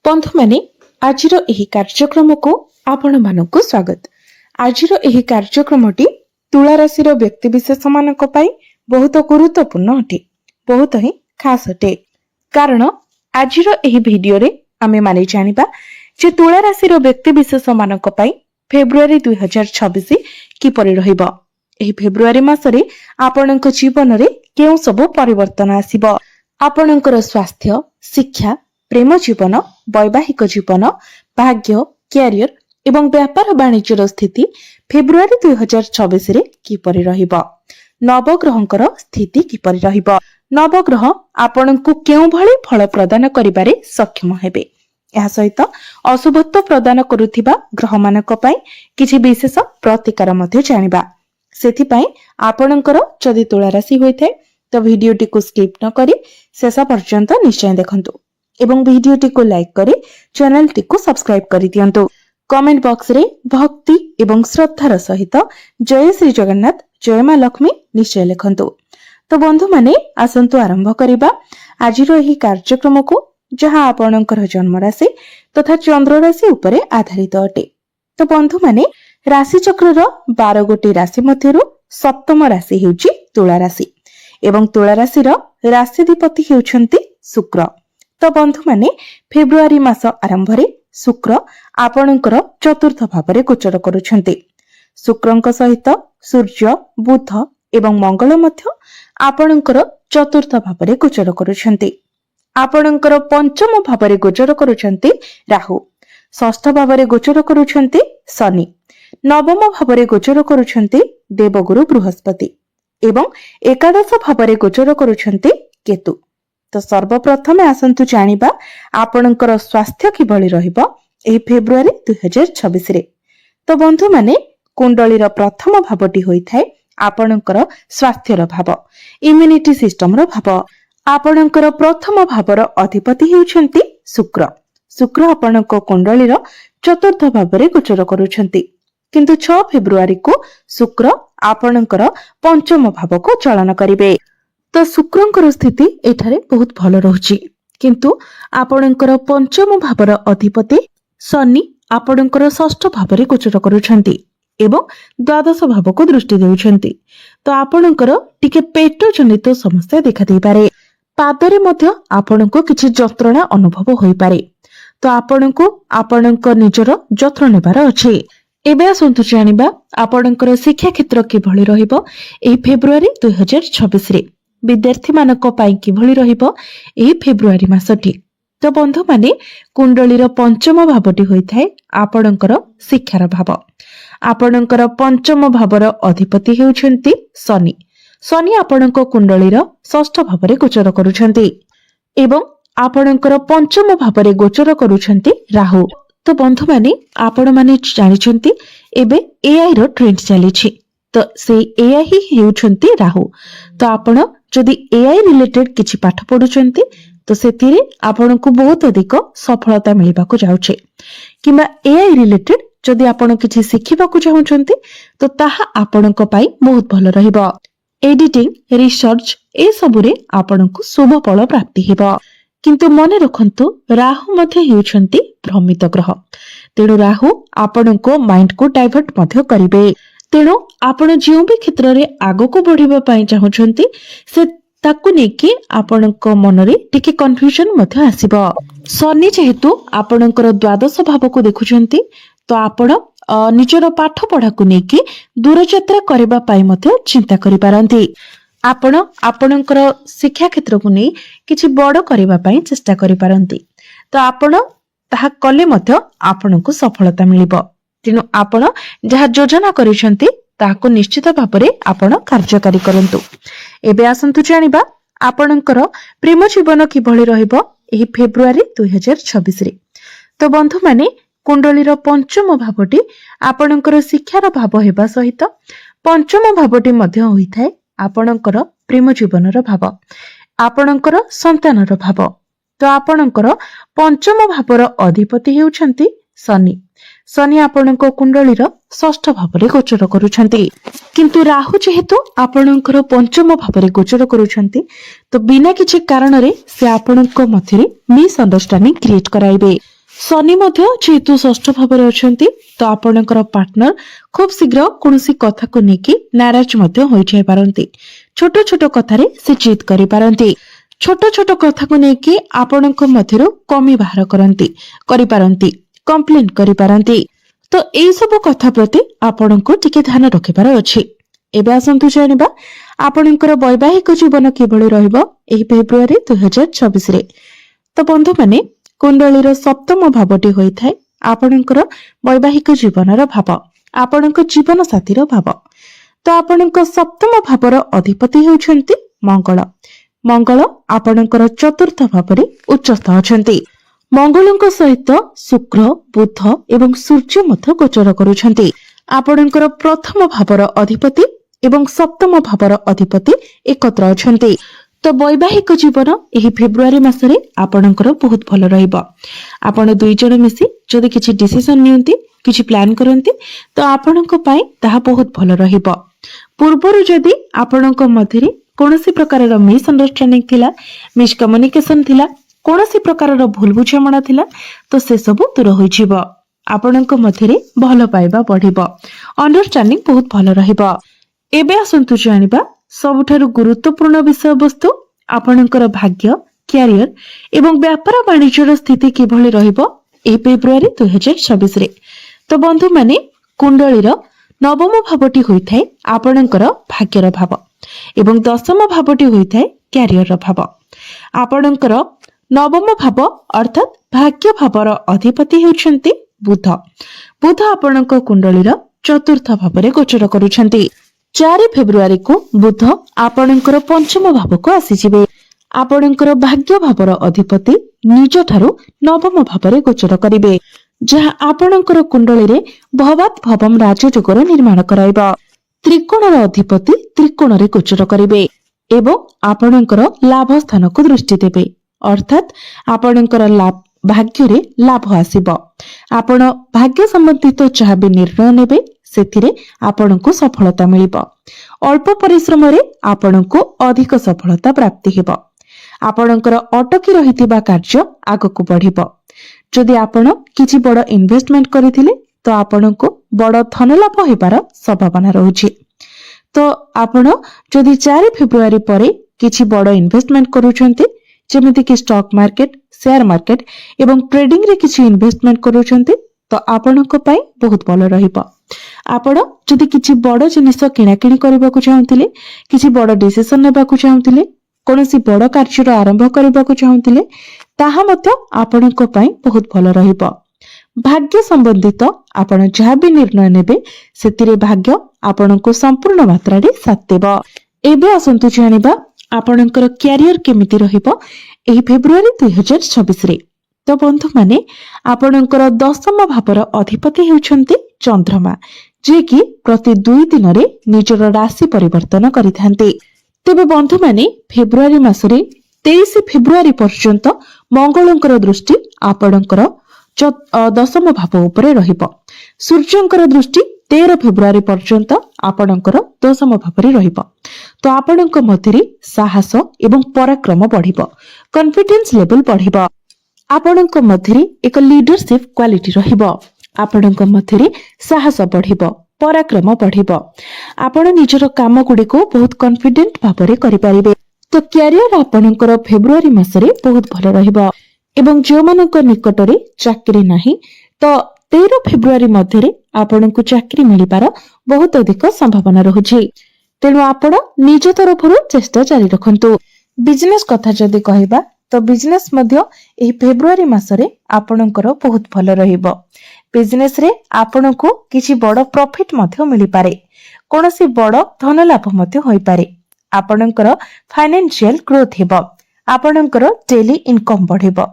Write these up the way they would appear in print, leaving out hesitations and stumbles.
बंधु माने आजिर एही कार्यक्रम को आपण मानकु स्वागत। आजिर एही कार्यक्रमटी तुला राशि व्यक्ति विशेष मानक पई बहुत गुरुत्वपूर्ण अटे, बहुत ही खास अटे। कारण आजिर एही वीडियो रे आमे माने जानिबा जे तुला राशि व्यक्ति विशेष मानक पई फेब्रुआरी 2026 किपरि रहिबो। एही फेब्रुआरी मासरे आपणक जीवन रे केउ सब परिवर्तन आसीबो। आपणकर स्वास्थ्य, शिक्षा, प्रेम जीवन, वैवाहिक जीवन, भाग्य, कैरियर एवं व्यापार वाणिज्यर स्थिति फेब्रुआरी 2026 रे किपरि रहिबो। नवग्रहंकर स्थिति किपरि रहिबो। नवग्रह आपणकु केउ भली फल प्रदान करिबारे सक्षम हेबे। या सहित अशुभत्व प्रदान करुथिबा ग्रह मानक पई किछि विशेष प्रतिकार मध्ये जानिबा। सेथि पई आपणकर जदि तुला राशि होइथे तो वीडियोटी को स्किप न करी शेष पर्यंत निश्चय देखंतु एवं वीडियोटी को लाइक करी चैनल टी को सब्सक्राइब करि दियंतु। कमेंट बॉक्स रे भक्ति एवं श्रद्धार सहित जय श्री जगन्नाथ, जय मां लक्ष्मी निश्चय लिखंतु। तो बंधु माने आसंतु आरंभ करिबा आजिर एही कार्यक्रम को, जहां आपणकर जन्म राशि तथा चंद्र राशि उपरे आधारित अटे। तो बंधु माने राशि चक्रर 12 गोटी राशि मध्यरु सप्तम राशि हेउची तुला राशि एवं तुला राशिर राशिधिपति हेउछंती शुक्र। तो बंधु माने फेब्रुआरी मास आरंभ रे शुक्र आपणकर चतुर्थ भाव में गोचर करुछंती। शुक्रंक सहित सूर्य, बुध एवं मंगल मध्य आपणकर चतुर्थ भाव में गोचर करुछंती। आपणकर पंचम भाव में गोचर करुछंती राहु, षष्ठ भाव में गोचर करुछंती शनि, नवम भाव में गोचर करुछंती देवगुरु बृहस्पति एवं एकादश भाव में गोचर करुछंती केतु। तो सर्वप्रथम आसंतु जानिबा आपणकर स्वास्थ्य किभଳି रहिबो एही फेब्रुआरी 2026 रे। तो बंधु माने कुंडलीर प्रथम भावटी होइथाय आपणकर स्वास्थ्यर भाव, इम्यूनिटी सिस्टम रो भाव। आपणकर प्रथम भावर अधिपति हेउछंती शुक्र। शुक्र आपणक कुंडलीर चतुर्थ भाव रे गोचर करूछंती, किंतु 6 फेब्रुआरी को शुक्र आपणकर पंचम भाव को चलन करिवे। तो शुक्रंकर स्थिति एठारे बहुत भल रहुची, किंतु आपणकर पंचम भावर अधिपति शनि आपणकर षष्ठ भाव रे गोचर करूछंती एवं द्वादश भाव को दृष्टि देउछंती। तो आपणकर टिके पेट जनित समस्या देखा देई पारे। पादरे मध्य आपणको किछि जंत्रणा अनुभव होई पारे। तो आपणको आपणक निजर जत्न नेबार अछि। एबे आसंतु जानिबा आपणकर शिक्षा क्षेत्र किभଳି रहिबो एही फेब्रुआरी 2026 रे। विद्यार्थी मानक पाई किभଳି रहिबो एही फेब्रुआरी मासटी। तो बंधु माने कुंडलीर पंचम भावटी होइथाय आपणकर शिक्षार भाव। आपणकर पंचम भावर अधिपति हेउछंती शनि। शनि आपणक कुंडलीर षष्ठ भाव रे गोचर करूछंती एवं आपणकर पंचम भाव रे गोचर करूछंती राहु। तो बंधु माने आपण माने जानिछंती एबे एआई रो ट्रेंड चलीछि। तो से एआई ही हेउछंती राहु। तो आपण जदि एआई रिलेटेड किछि पाठ पढुछंती तो सेतिरे आपणको बहुत अधिक सफलता मिलिबाको जाउछे, किबा एआई रिलेटेड जदि आपण किछि सिखिबाको चाहुछंती तो ताहा आपणको पाई बहुत भलो रहिबो। एडिटिंग, रिसर्च ए सबुरे आपणको शुभ फल प्राप्ति हेबो। किंतु मने रखंतु राहु मध्ये हेउछंती भ्रमित ग्रह। तेणु राहु आपणको माइंड को डाइवर्ट मध्ये करिवे। तेणु आपण जिउ भी क्षेत्र रे आगो को बढ़िबा पई चाहुछंती से ताकु नेकी आपणक मन रे टिके कन्फ्यूजन मध्ये आसीबो। शनि जेहेतु आपणकर द्वादश भाव को देखुछंती तो आपण निजर पाठ पढ़ा को नेकी दूर यात्रा करबा पई मध्ये चिंता करि पारंती। आपण आपणकर शिक्षा क्षेत्र को नै किछि बड़ करबा पई चेष्टा करि पारंती। तो आपण ताहा कले मध्ये आपणको सफलता मिलिबो। तेणु आपण जहा योजना करिसंती ताहाको निश्चित भाबरे आपण कार्यकारी करंतु। एबे आसंतु जानिबा आपणकर प्रेम जीवन किभଳି रहिबो एही फेब्रुआरी 2026 रे। तो बंधु माने कुंडलीर पंचम भावटी आपणकर शिक्षार भाव हेबा सहित पंचम भावटी मध्ये होइथाय आपणकर प्रेम जीवनर भाव, आपणकर संतानर भाव। तो आपणकर पंचम भावर अधिपति हेउछंती शनि। शनि आपणको कुंडलीर षष्ठ भाव रे गोचर करूछंती, किंतु राहु जेहेतु आपणकर पंचम भाव रे गोचर करूछंती तो बिना किछि कारण रे से आपणको मध्यरे मिसअंडरस्टैंडिंग क्रिएट कराइबे। शनि मध्य जेहेतु षष्ठ भाव अछंती तो आपणकर पार्टनर खूब शीघ्र कोनोसी कथा को नेकी नाराज मध्य होई जाय पारंती। छोट छोट कथारे से जिद करि पारंती। छोट छोट कथा को नेकी आपणक मध्यरु कमी बाहर करि कंप्लेन करि पारंती। तो एई सब कथा प्रति आपणको टिके ध्यान रखिबार अछि। एबे आसंतु जानिबा आपणकर वैवाहिक जीवन किभଳି रहइबो एही फेब्रुआरी 2026 रे। तो बंधु माने कुंडलीर सप्तम भावटी होइथाय आपणकर वैवाहिक जीवनर भाव, आपणक जीवन साथीर भाव। तो आपणक सप्तम भावर अधिपति हेउछंती मंगल। मंगल आपणकर चतुर्थ भावरे उच्चस्थ अछंती। मंगलଙ୍କ सहित शुक्र, बुध एवं सूर्य मध्य गोचर करुछंती। आपणकर प्रथम भावर अधिपति एवं सप्तम भावर अधिपति एकत्र अछंती। तो वैवाहिक जीवन एही फेब्रुआरी मासरे आपणकर बहुत भल रहिबो। आपण दुई जण मिसी जदि किछि डिसिजन नियंती, किछि प्लान करंती तो आपणक पई ताहा बहुत भल रहिबो। पूर्वरु जदि आपणक मध्यरे कोनोसी प्रकारर मिसअंडरस्टैंडिंग थिला, मिसकम्युनिकेशन थिला, कोनोसी प्रकारर भूल बुझामणा थिला तो से सब दूर होई जिवो। आपणक मध्यरे भल पाइबा बढ़िबो, अंडरस्टैंडिंग बहुत भल रहिबो। एबे आसंतु जानिबा सबुठारु गुरुत्वपूर्ण विषय वस्तु आपणकर भाग्य, क्यारियर एवं व्यापार वाणिज्यर स्थिति किभଳି रहिबो ए फेब्रुआरी 2026 रे। तो बंधु माने कुंडलीर नवम भावटी होइथाय आपणकर भाग्यर भाव एवं दशम भावटी होइथाय क्यारियर भाव। आपणकर नवम भाव अर्थात भाग्य भावर अधिपति हेउछंती बुध। बुध आपणक कुंडलीर चतुर्थ भावरे गोचर करुछंती। 4 फेब्रुआरी को बुध आपणकर पंचम भाव को आसीजिबे। आपणकर भाग्य भावर अधिपति निज ठारू नवम भावरे गोचर करिवे, जहा आपणकर कुंडली रे भवात भवम राजयोगर निर्माण कराइबा। त्रिकोणर अधिपति त्रिकोण रे गोचर करिवे एवं आपणकर लाभ स्थान को दृष्टि देबे, अर्थात आपणकर लाभ भाग्य रे लाभ आसीबो। आपण भाग्य संबंधित जहाँ भी निर्णय नेबे सेथिरे आपणको सफलता मिलिबो। अल्प परिश्रम रे आपणको अधिक सफलता प्राप्ति हेबो। आपणकर अटकी रहितिबा कार्य आगको बढ़िबो। जदि आपण किछि बड़ इन्वेस्टमेंट करिथिले तो आपणको बड़ धन लाभ हेबार संभावना रहुछि। तो आपण जदि 4 फेब्रुआरी परे किछि बड़ इन्वेस्टमेंट करूछंती, जेमिति कि स्टॉक मार्केट, शेयर मार्केट एवं ट्रेडिंग रे किछि इन्वेस्टमेंट करूछंती तो आपणको पई बहुत भल रहिबो। आपण जदि किछि बड़ जिनिस किणाकिणी करबाकू चाहुथिले, किछि बड़ डिसिजन नेबाकू चाहुथिले, कोनोसी बड़ कार्यर आरंभ करबाकू चाहुथिले ताहा मध्य आपणको पई बहुत भल रहिबो। भाग्य संबंधित आपण जहाँ भी निर्णय नेबे सेतिरे भाग्य आपणको संपूर्ण मात्रा रे साथ देबो। एबे आसंतु जानिबा आपणकर क्यारियर केमिति रहिबो एही फेब्रुआरी 2026 रे। तो बंधु माने आपणकर दशम भावर अधिपति हेउछंती चंद्रमा, जे कि प्रति 2 दिन रे निजर राशि परिवर्तन करिथांती। तेबे बंधु माने फेब्रुआरी मासरे 23 फेब्रुआरी पर्यंत मंगलंकर दृष्टि आपणकर दशम भाव उपरे रहिबो। सूर्यंकर दृष्टि 13 फेब्रुआरी पर्यंत आपणकर दशम भावरे रहिबो। तो आपणक मध्यरे साहस एवं पराक्रम बढ़िबो, कॉन्फिडेंस लेवल बढ़िबो। आपणक मध्यरे एक लीडरशिप क्वालिटी रहिबो। आपणक मध्यरे साहस बढ़िबो, पराक्रम बढ़िबो। आपण निजर काम गुडी को बहुत कॉन्फिडेंट भावरे करि परिबे। तो क्यारियर आपणकर फेब्रुआरी मासरे बहुत भल रहिबो एवं जो मानक निकटरे चाकरी नाही तो 13 फेब्रुआरी मध्यरे आपणको चाकरी मिलिबार बहुत अधिक संभावना रहुछि। तेणु आपण निज तरफरु चेष्टा जारी रखंतु। बिजनेस कथा जदि कहिबा तो बिजनेस मध्य एही फेब्रुआरी मासरे आपणकर बहुत भल रहिबो। बिजनेस रे आपणको किछि बड़ प्रॉफिट मध्य मिलि पारे, कोनोसी बड़ धन लाभ मध्य होई पारे। आपणकर फाइनेंशियल ग्रोथ हेबो, आपणकर डेली इनकम बढ़िबो।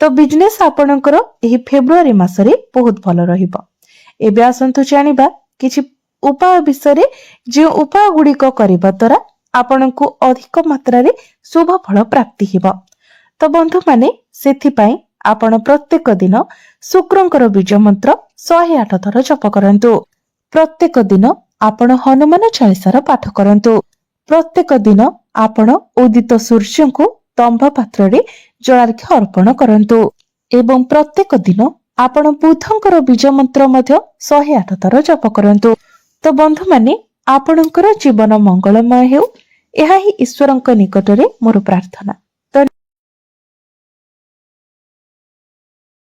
तो बिजनेस आपणकर एही फेब्रुआरी मासरे बहुत भल रहिबो। एबे आसंतु जानिबा किछि उपाय विषय रे, जे उपाय गुडी को करबा द्वारा आपणको अधिक मात्रा रे शुभ फल प्राप्ति हेबो। तो बंधु माने सेथि पई आपण प्रत्येक दिन शुक्रंकर बीज मंत्र 108 थर जप करंतु। प्रत्येक दिन आपण हनुमान चालीसार पाठ करंतु। प्रत्येक दिन आपण उदित सूर्य को तंभ पात्र रे जलार्घ्य अर्पण करंतु। ଏବଂ ପ୍ରତ୍ୟେକ ଦିନ ଆପଣ ବୁଧଙ୍କର ବୀଜ ମନ୍ତ୍ର ମଧ୍ୟ 108 ଥର ଜପ କରନ୍ତୁ। ତ ବନ୍ଧୁମାନେ, ଆପଣଙ୍କର ଜୀବନ ମଙ୍ଗଳମୟ ହେଉ, ଏହା ହିଁ ଈଶ୍ୱରଙ୍କ ନିକଟରେ ମୋର ପ୍ରାର୍ଥନା।